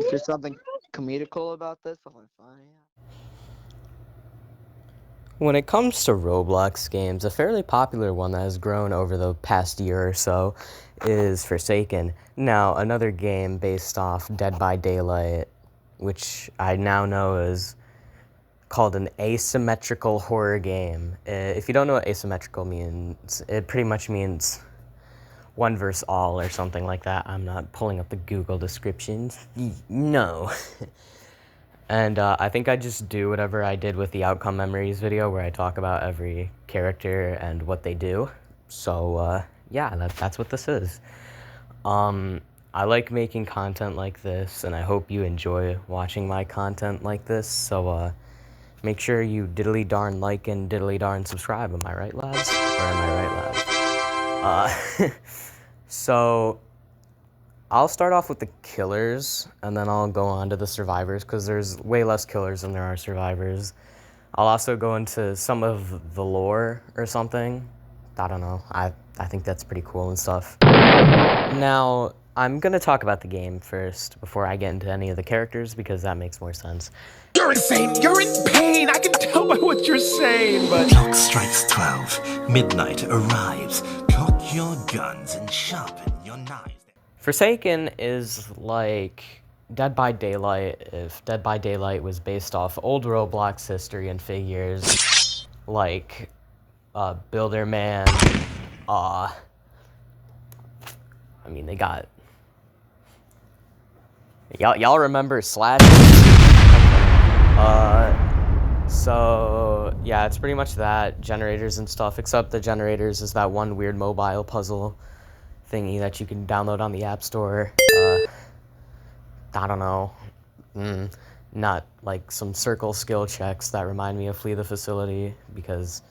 If there's something comedical about this, I'm fine. When it comes to Roblox games, a fairly popular one that has grown over the past year or so is Forsaken. Now, another game based off Dead by Daylight, which I now know is called an asymmetrical horror game. If you don't know what asymmetrical means, it pretty much means one versus all or something like that. I'm not pulling up the Google descriptions. No. And I think I just do whatever I did with the Outcome Memories video where I talk about every character and what they do. So, yeah, that's what this is. I like making content like this, and I hope you enjoy watching my content like this. So, make sure you diddly darn like and diddly darn subscribe. Am I right, lads? Or am I right, lads? So I'll start off with the killers, and then I'll go on to the survivors, because there's way less killers than there are survivors. I'll also go into some of the lore or something. I don't know. I think that's pretty cool and stuff. Now, I'm going to talk about the game first before I get into any of the characters, because that makes more sense. You're insane! You're in pain! I can tell by what you're saying, but... Clock strikes 12. Midnight arrives. Cock your guns and sharpen your knives. Forsaken is like Dead by Daylight if Dead by Daylight was based off old Roblox history and figures like Builderman. I mean, they got... Y'all remember Slash? So, yeah, it's pretty much that. Generators and stuff, except the generators is that one weird mobile puzzle thingy that you can download on the App Store. I don't know. Not like some circle skill checks that remind me of Flee the Facility, because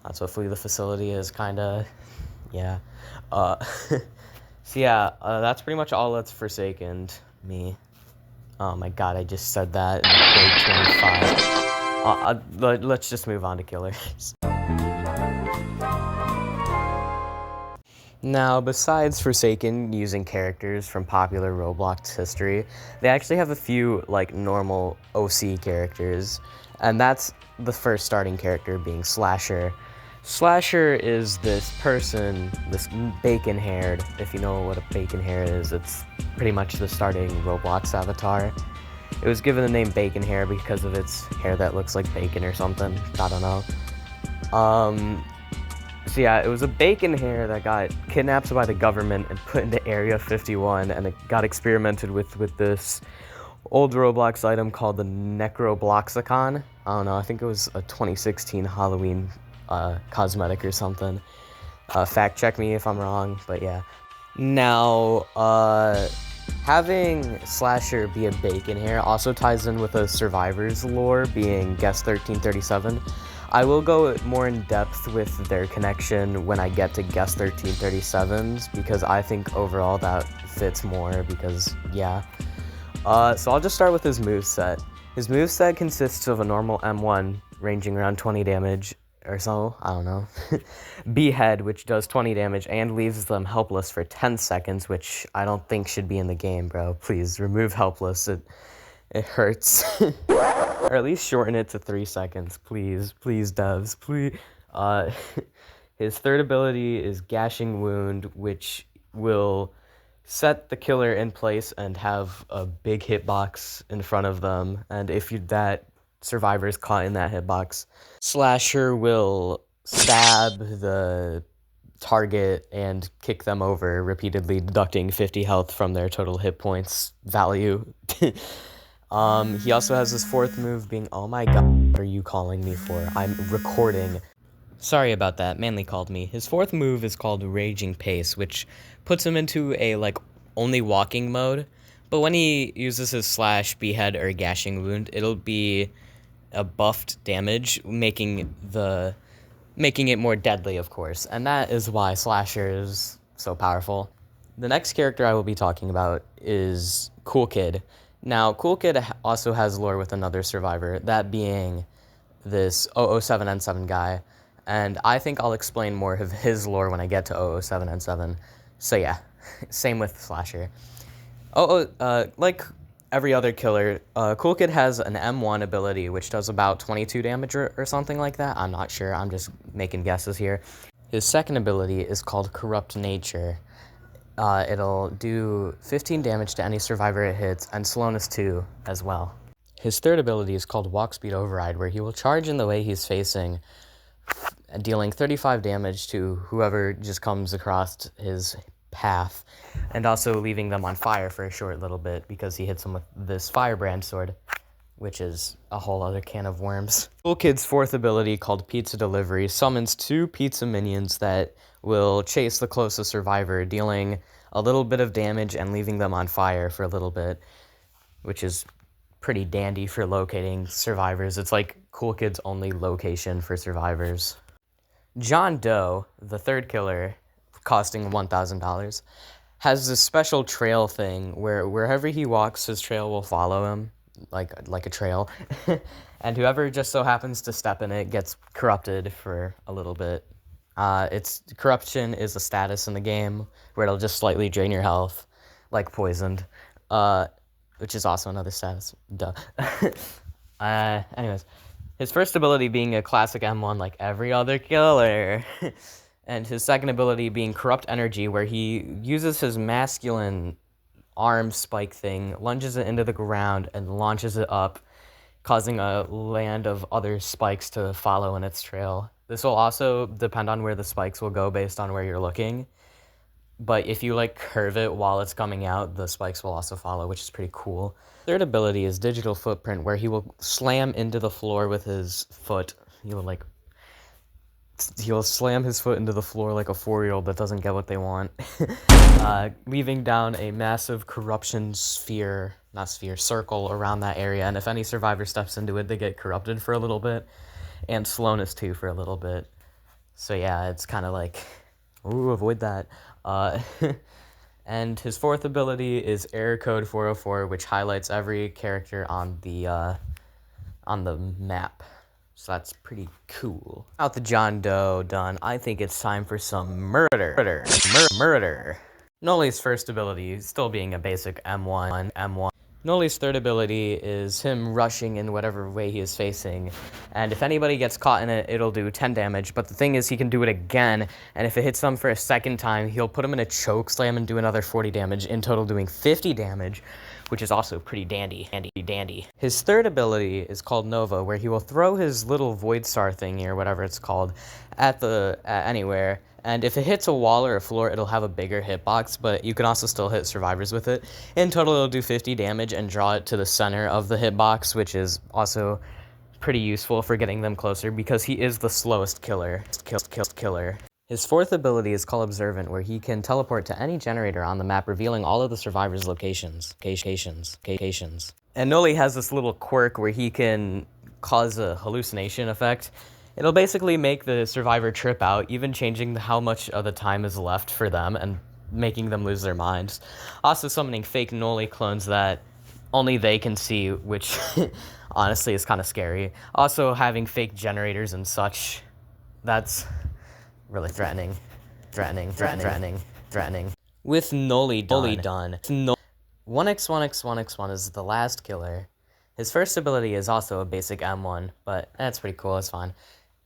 that's what Flee the Facility is, kinda. Yeah. So yeah, that's pretty much all that's Forsaken me. Oh my god, I just said that in day 25. Let's just move on to killers. Now, besides Forsaken using characters from popular Roblox history, they actually have a few, like, normal OC characters, and that's the first starting character being Slasher. Slasher is this person, this bacon-haired, if you know what a bacon hair is, it's pretty much the starting Roblox avatar. It was given the name Bacon Hair because of its hair that looks like bacon or something, I don't know. So yeah, it was a bacon hair that got kidnapped by the government and put into Area 51, and it got experimented with this old Roblox item called the Necrobloxicon. I don't know, I think it was a 2016 Halloween cosmetic or something. Fact check me if I'm wrong, but yeah. Now, having Slasher be a bacon hair also ties in with a survivor's lore, being Guest 1337. I will go more in depth with their connection when I get to Guest 1337's, because I think overall that fits more, because, yeah. So I'll just start with his moveset. His moveset consists of a normal M1, ranging around 20 damage or so, I don't know. Behead, which does 20 damage and leaves them helpless for 10 seconds, which I don't think should be in the game, bro. Please, remove helpless. It hurts. Or at least shorten it to 3 seconds, please. Please, devs, please. His third ability is Gashing Wound, which will set the killer in place and have a big hitbox in front of them. And if that survivor is caught in that hitbox, Slasher will stab the target and kick them over, repeatedly deducting 50 health from their total hit points value. He also has his fourth move being, oh my god, what are you calling me for? I'm recording. Sorry about that, Manly called me. His fourth move is called Raging Pace, which puts him into a, like, only walking mode. But when he uses his slash, behead, or gashing wound, it'll be a buffed damage, making it more deadly, of course. And that is why Slasher is so powerful. The next character I will be talking about is Cool Kid. Now, Cool Kid also has lore with another survivor, that being this 007N7 guy, and I think I'll explain more of his lore when I get to 007N7. So yeah, same with Slasher. Like every other killer, Cool Kid has an M1 ability, which does about 22 damage or something like that. I'm not sure. I'm just making guesses here. His second ability is called Corrupt Nature. It'll do 15 damage to any survivor it hits, and slowness 2 as well. His third ability is called Walk Speed Override, where he will charge in the way he's facing, dealing 35 damage to whoever just comes across his path, and also leaving them on fire for a short little bit because he hits them with this Firebrand sword, which is a whole other can of worms. Cool Kid's fourth ability, called Pizza Delivery, summons 2 pizza minions that will chase the closest survivor, dealing a little bit of damage and leaving them on fire for a little bit, which is pretty dandy for locating survivors. It's like Cool Kid's only location for survivors. John Doe, the third killer, costing $1,000, has this special trail thing where wherever he walks, his trail will follow him, like a trail. And whoever just so happens to step in it gets corrupted for a little bit. Its corruption is a status in the game where it'll just slightly drain your health, like poisoned, which is also another status. Duh. Anyways, his first ability being a classic M1 like every other killer. And his second ability being Corrupt Energy, where he uses his masculine arm spike thing, lunges it into the ground, and launches it up, causing a land of other spikes to follow in its trail. This will also depend on where the spikes will go based on where you're looking. But if you like curve it while it's coming out, the spikes will also follow, which is pretty cool. Third ability is Digital Footprint, where he will slam into the floor with his foot. He'll slam his foot into the floor like a 4-year-old that doesn't get what they want, leaving down a massive corruption circle around that area. And if any survivor steps into it, they get corrupted for a little bit, and slowness 2 for a little bit. So yeah, it's kind of like, ooh, avoid that. And his fourth ability is Error Code 404, which highlights every character on the map. So that's pretty cool. Out the John Doe done, I think it's time for some murder. Noli's first ability, still being a basic M1. Noli's third ability is him rushing in whatever way he is facing, and if anybody gets caught in it, it'll do 10 damage, but the thing is he can do it again, and if it hits them for a second time, he'll put them in a choke slam and do another 40 damage, in total doing 50 damage, which is also pretty dandy. His third ability is called Nova, where he will throw his little Void Star thingy, or whatever it's called, at anywhere, and if it hits a wall or a floor, it'll have a bigger hitbox, but you can also still hit survivors with it. In total, it'll do 50 damage and draw it to the center of the hitbox, which is also pretty useful for getting them closer, because he is the slowest killer. His fourth ability is called Observant, where he can teleport to any generator on the map, revealing all of the survivors' locations. And Noli has this little quirk where he can cause a hallucination effect. It'll basically make the survivor trip out, even changing how much of the time is left for them and making them lose their minds. Also summoning fake Noli clones that only they can see, which honestly is kind of scary. Also having fake generators and such, that's really threatening. With Noli done. 1x1x1x1 is the last killer. His first ability is also a basic M1, but that's pretty cool, it's fine.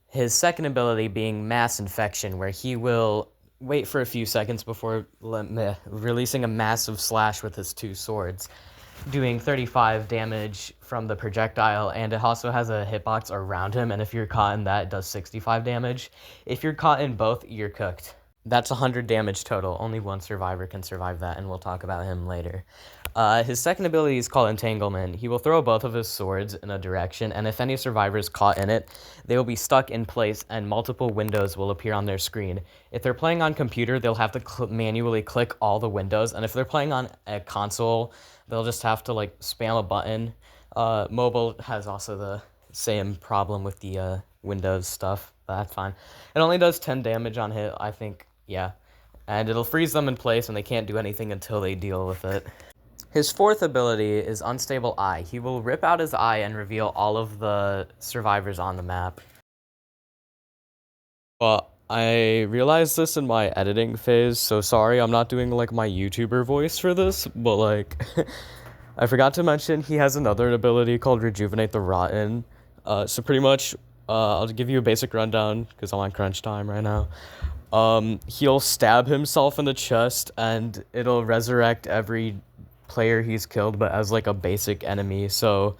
His second ability being Mass Infection, where he will wait for a few seconds before releasing a massive slash with his 2 swords, doing 35 damage from the projectile, and it also has a hitbox around him, and if you're caught in that, it does 65 damage. If you're caught in both, you're cooked. That's 100 damage total. Only one survivor can survive that, and we'll talk about him later. His second ability is called Entanglement. He will throw both of his swords in a direction, and if any survivor is caught in it, they will be stuck in place, and multiple windows will appear on their screen. If they're playing on computer, they'll have to manually click all the windows, and if they're playing on a console, they'll just have to, spam a button. Mobile has also the same problem with the Windows stuff, but that's fine. It only does 10 damage on hit, I think. Yeah, and it'll freeze them in place and they can't do anything until they deal with it. His fourth ability is Unstable Eye. He will rip out his eye and reveal all of the survivors on the map. Well, I realized this in my editing phase, so sorry I'm not doing my YouTuber voice for this, but I forgot to mention he has another ability called Rejuvenate the Rotten. So pretty much, I'll give you a basic rundown because I'm on crunch time right now. He'll stab himself in the chest and it'll resurrect every player he's killed, but as like a basic enemy. So,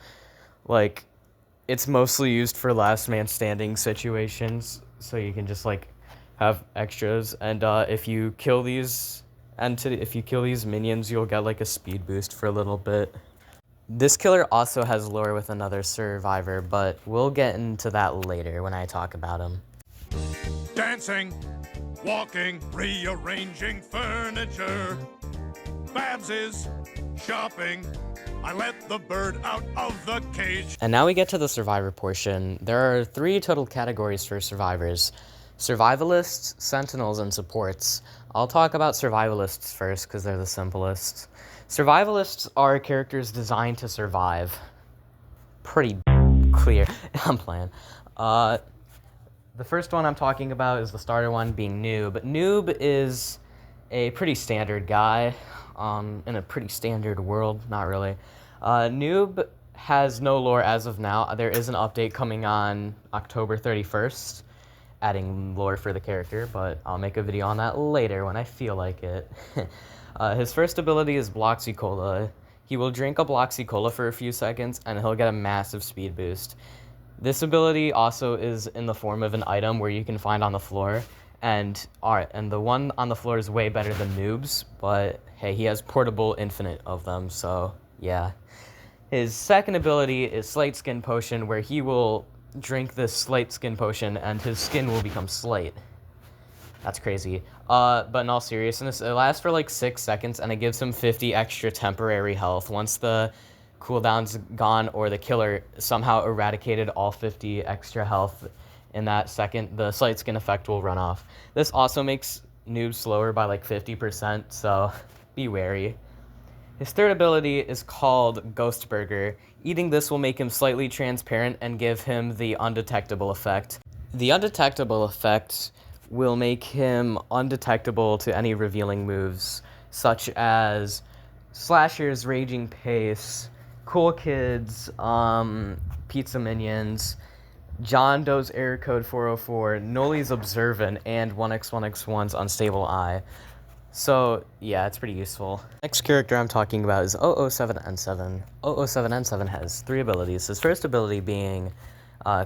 like, it's mostly used for last man standing situations. So you can just like have extras, and if you kill these minions, you'll get like a speed boost for a little bit. This killer also has lore with another survivor, but we'll get into that later when I talk about him. Dancing, walking, rearranging furniture. Babs is shopping. I let the bird out of the cage. And now we get to the survivor portion. There are 3 total categories for survivors: survivalists, sentinels, and supports. I'll talk about survivalists first because they're the simplest. Survivalists are characters designed to survive. Pretty clear. I'm playing. The first one I'm talking about is the starter one, being Noob. Noob is a pretty standard guy in a pretty standard world. Not really. Noob has no lore as of now. There is an update coming on October 31st, adding lore for the character, but I'll make a video on that later when I feel like it. His first ability is Bloxy Cola. He will drink a Bloxy Cola for a few seconds, and he'll get a massive speed boost. This ability also is in the form of an item where you can find on the floor, and the one on the floor is way better than Noob's, but hey, he has portable infinite of them, so yeah. His second ability is Slate Skin Potion, where he will drink this Slate Skin Potion and his skin will become slate. That's crazy. But in all seriousness, it lasts for like 6 seconds and it gives him 50 extra temporary health. Once the cooldown's gone or the killer somehow eradicated all 50 extra health in that second, the Slate Skin effect will run off. This also makes Noob slower by like 50%, so be wary. His third ability is called Ghost Burger. Eating this will make him slightly transparent and give him the undetectable effect. The undetectable effect will make him undetectable to any revealing moves, such as Slasher's Raging Pace, Cool Kids, Pizza Minions, John Doe's Error Code 404, Noli's Observant, and 1x1x1's Unstable Eye. So, yeah, it's pretty useful. Next character I'm talking about is 007N7. 007N7 has 3 abilities. His first ability being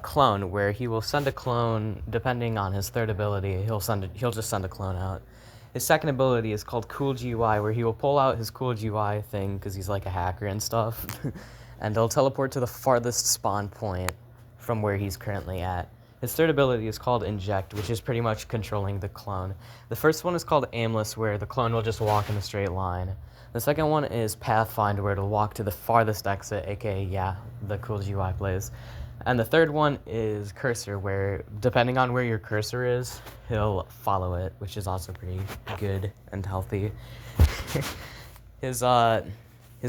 Clone, where he will send a clone, depending on his third ability, he'll just send a clone out. His second ability is called Cool GUI, where he will pull out his Cool GUI thing, because he's like a hacker and stuff, and he'll teleport to the farthest spawn point from where he's currently at. His third ability is called Inject, which is pretty much controlling the clone. The first one is called Aimless, where the clone will just walk in a straight line. The second one is Pathfind, where it'll walk to the farthest exit, aka, yeah, the Cool GUI plays. And the third one is Cursor, where depending on where your cursor is, he'll follow it, which is also pretty good and healthy. His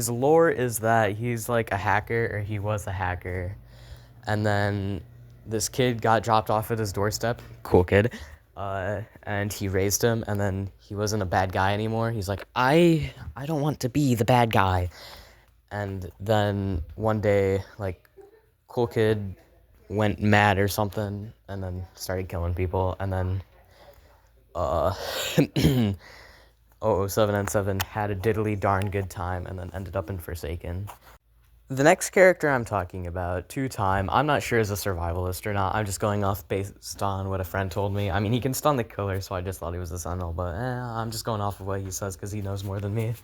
lore is that he's like a hacker, or he was a hacker, and then this kid got dropped off at his doorstep, cool kid, and he raised him, and then he wasn't a bad guy anymore. He's like, I don't want to be the bad guy. And then one day, like, cool kid went mad or something, and then started killing people, and then 007N7 had a diddly darn good time, and then ended up in Forsaken. The next character I'm talking about, Two Time, I'm not sure is a survivalist or not. I'm just going off based on what a friend told me. I mean, he can stun the killer, so I just thought he was a sentinel, but I'm just going off of what he says because he knows more than me.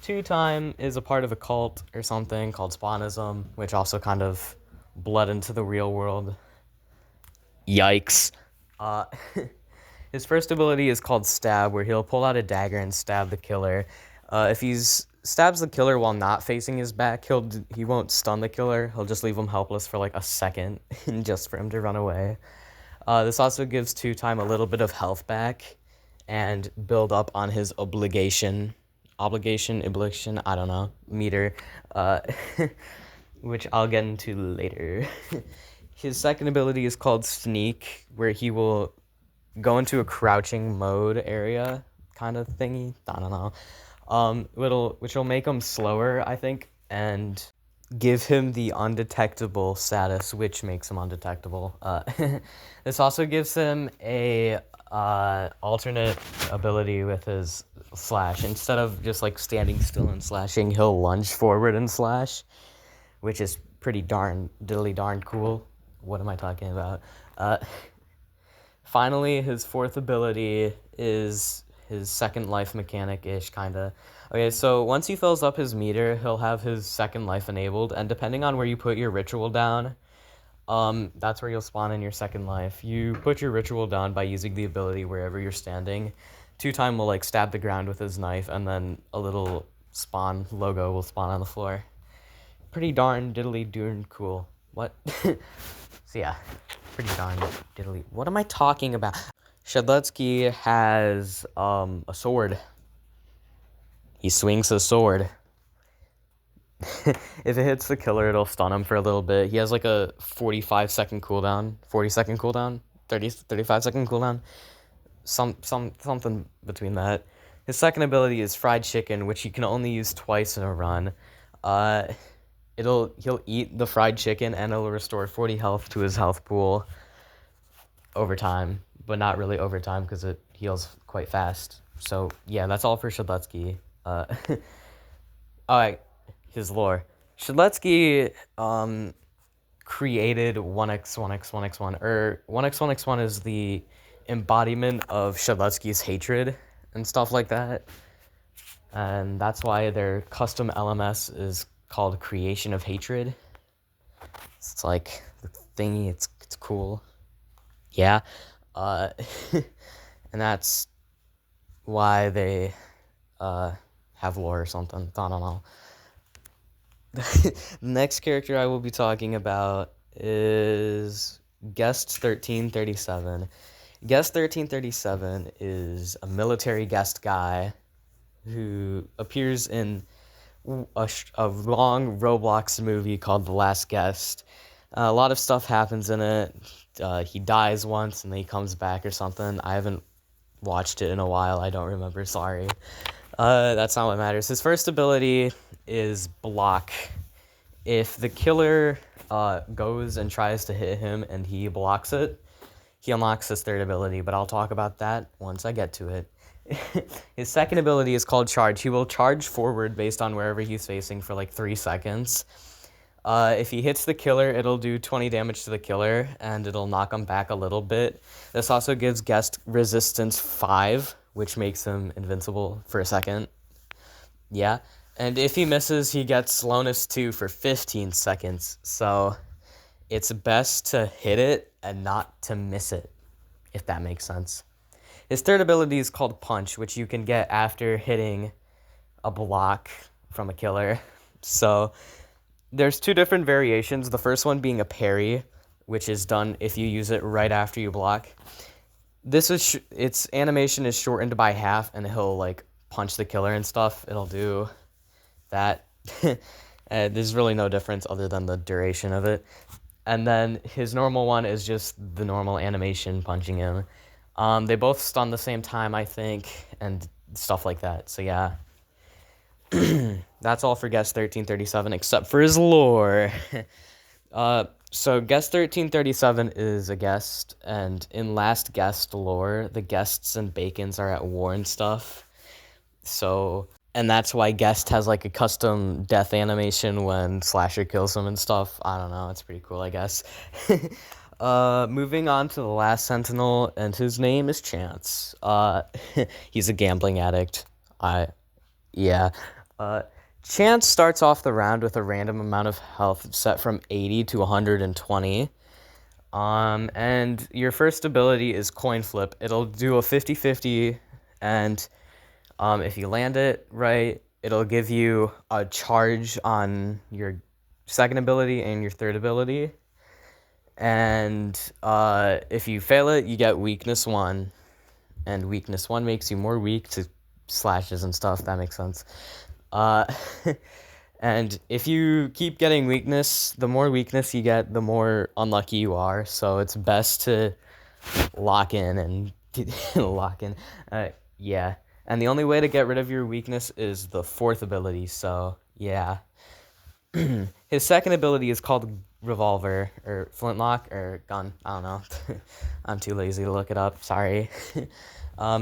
Two Time is a part of a cult or something called Spawnism, which also kind of bled into the real world. Yikes. His first ability is called Stab, where he'll pull out a dagger and stab the killer. If he's stabs the killer while not facing his back, he won't stun the killer. He'll just leave him helpless for like a second, just for him to run away. This also gives Two Time a little bit of health back and build up on his obligation, I don't know, meter, which I'll get into later. His second ability is called Sneak, where he will go into a crouching mode area kind of thingy. I don't know. which will make him slower, I think, and give him the undetectable status, which makes him undetectable. This also gives him a alternate ability with his slash. Instead of just like standing still and slashing, he'll lunge forward and slash, which is pretty diddly darn cool. What am I talking about? Finally, his fourth ability is his second life mechanic-ish, kinda. Okay, so once he fills up his meter, he'll have his second life enabled, and depending on where you put your ritual down, that's where you'll spawn in your second life. You put your ritual down by using the ability wherever you're standing. 2-Time will like stab the ground with his knife, and then a little spawn logo will spawn on the floor. Pretty darn diddly darn cool. What? So yeah, pretty darn diddly. What am I talking about? Shedletsky has a sword. He swings a sword. If it hits the killer, it'll stun him for a little bit. He has like a 45-second cooldown, 40-second cooldown, 35-second cooldown, something between that. His second ability is Fried Chicken, which he can only use twice in a run. He'll eat the fried chicken and it'll restore 40 health to his health pool over time, but not really over time because it heals quite fast. So yeah, that's all for Shedletsky. Alright, his lore. Shedletsky created 1x1x1x1, or 1x1x1 is the embodiment of Shedletsky's hatred and stuff like that. And that's why their custom LMS is called Creation of Hatred. It's like the thingy, it's cool. Yeah. And that's why they have lore or something. I don't know. The next character I will be talking about is Guest 1337. Guest 1337 is a military guest guy who appears in a long Roblox movie called The Last Guest. A lot of stuff happens in it. He dies once and then he comes back or something. I haven't watched it in a while. I don't remember. Sorry. That's not what matters. His first ability is block. If the killer goes and tries to hit him and he blocks it, he unlocks his third ability, but I'll talk about that once I get to it. His second ability is called Charge. He will charge forward based on wherever he's facing for like 3 seconds. If he hits the killer, it'll do 20 damage to the killer, and it'll knock him back a little bit. This also gives Guest resistance 5, which makes him invincible for a second. Yeah. And if he misses, he gets slowness 2 for 15 seconds. So it's best to hit it and not to miss it, if that makes sense. His third ability is called Punch, which you can get after hitting a block from a killer. So there's 2 different variations. The first one being a parry, which is done if you use it right after you block. This is its animation is shortened by half, and he'll like punch the killer and stuff. It'll do that. There's really no difference other than the duration of it. And then his normal one is just the normal animation punching him. They both stun the same time, I think, and stuff like that. So yeah. That's all for Guest 1337, except for his lore. So Guest 1337 is a guest, and in Last Guest lore, the guests and bacons are at war and stuff. So, and that's why Guest has like a custom death animation when Slasher kills him and stuff. I don't know, it's pretty cool, I guess. Moving on to the last Sentinel, and his name is Chance. He's a gambling addict. Chance starts off the round with a random amount of health set from 80 to 120. And your first ability is Coin Flip. It'll do a 50-50, and if you land it right, it'll give you a charge on your second ability and your third ability. And if you fail it, you get Weakness 1. And Weakness 1 makes you more weak to slashes and stuff. That makes sense. And if you keep getting weakness, the more weakness you get, the more unlucky you are. So it's best to lock in and lock in. Yeah. And the only way to get rid of your weakness is the fourth ability, so yeah. His second ability is called revolver, or flintlock, or gun, I don't know. I'm too lazy to look it up, sorry.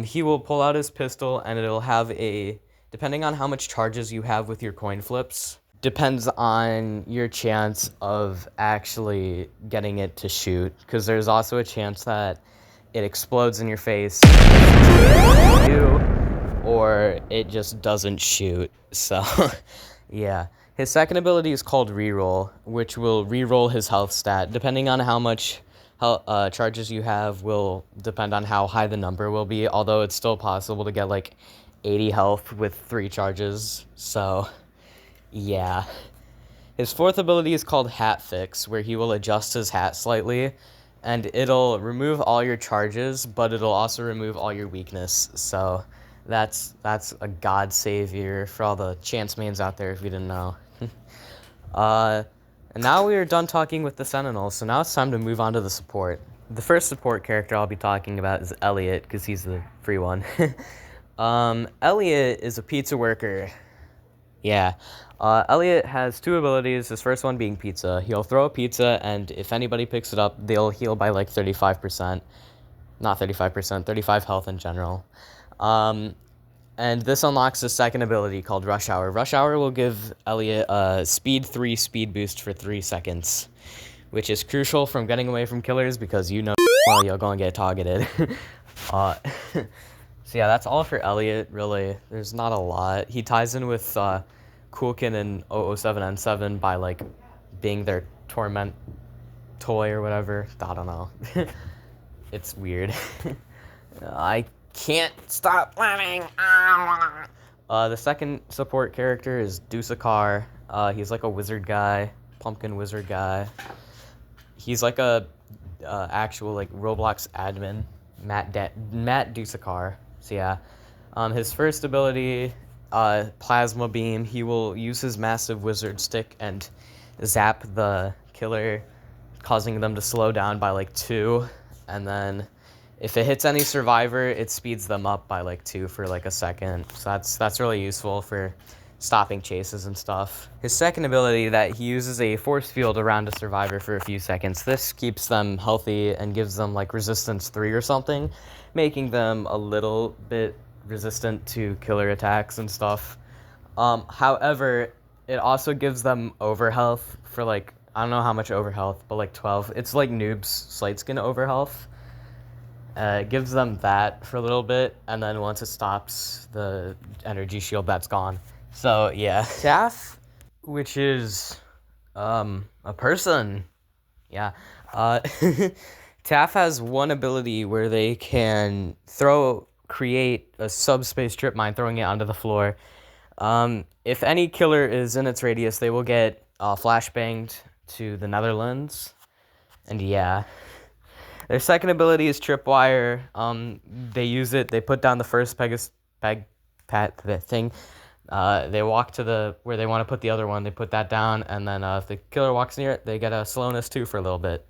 He will pull out his pistol, and it'll have depending on how much charges you have with your coin flips, depends on your chance of actually getting it to shoot, because there's also a chance that it explodes in your face, or it just doesn't shoot, so yeah. His second ability is called reroll, which will reroll his health stat. Depending on how much charges you have will depend on how high the number will be, although it's still possible to get like 80 health with 3 charges, so yeah. His fourth ability is called hat fix, where he will adjust his hat slightly, and it'll remove all your charges, but it'll also remove all your weakness, so that's a god savior for all the chance mains out there if you didn't know. And now we are done talking with the Sentinels, so now it's time to move on to the support. The first support character I'll be talking about is Elliot, because he's the free one. Elliot is a pizza worker. Yeah. Elliot has 2 abilities, his first one being pizza. He'll throw a pizza, and if anybody picks it up, they'll heal by like 35%. Not 35%, 35 health in general. And this unlocks his second ability called Rush Hour. Rush Hour will give Elliot a speed 3 speed boost for 3 seconds, which is crucial from getting away from killers because you're going to get targeted. So yeah, that's all for Elliot, really. There's not a lot. He ties in with Coolkin and 007N7 by like being their torment toy or whatever. I don't know. It's weird. I can't stop laughing. The second support character is Dusakar. He's like a wizard guy, pumpkin wizard guy. He's like a actual like Roblox admin, Matt Dusakar. So yeah, his first ability, plasma beam. He will use his massive wizard stick and zap the killer, causing them to slow down by like 2, and then if it hits any survivor, it speeds them up by like 2 for like a second. So that's really useful for stopping chases and stuff. His second ability that he uses a force field around a survivor for a few seconds. This keeps them healthy and gives them like resistance 3 or something, making them a little bit resistant to killer attacks and stuff. However, it also gives them overhealth for like, I don't know how much overhealth, but like 12. It's like Noob's Slate Skin overhealth. It gives them that for a little bit, and then once it stops the energy shield, that's gone. So yeah, Taff, which is a person. Yeah. Taff has one ability where they can create a subspace trip mine, throwing it onto the floor. If any killer is in its radius, they will get flashbanged to the Netherlands. And yeah. Their second ability is Tripwire. They use it. They put down the first thing. They walk to where they want to put the other one. They put that down, and then if the killer walks near it, they get a slowness 2 for a little bit,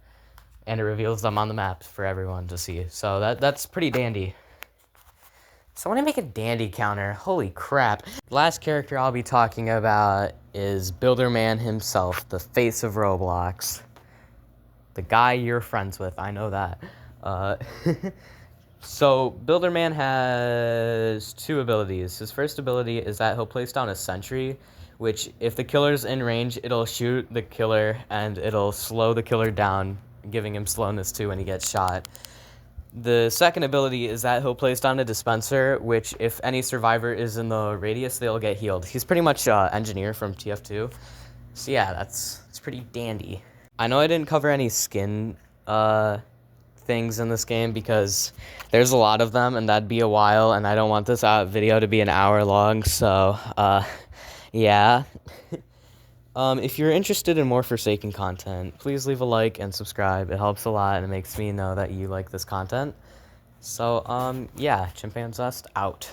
and it reveals them on the map for everyone to see. So that's pretty dandy. So I want to make a dandy counter. Holy crap! The last character I'll be talking about is Builderman himself, the face of Roblox. The guy you're friends with, I know that. So, Builderman has 2 abilities. His first ability is that he'll place down a sentry, which if the killer's in range, it'll shoot the killer, and it'll slow the killer down, giving him slowness 2 when he gets shot. The second ability is that he'll place down a dispenser, which if any survivor is in the radius, they'll get healed. He's pretty much Engineer from TF2. So yeah, that's pretty dandy. I know I didn't cover any skin things in this game because there's a lot of them and that'd be a while, and I don't want this video to be an hour long, so yeah. If you're interested in more Forsaken content, please leave a like and subscribe. It helps a lot and it makes me know that you like this content. So yeah, Chimpanzest out.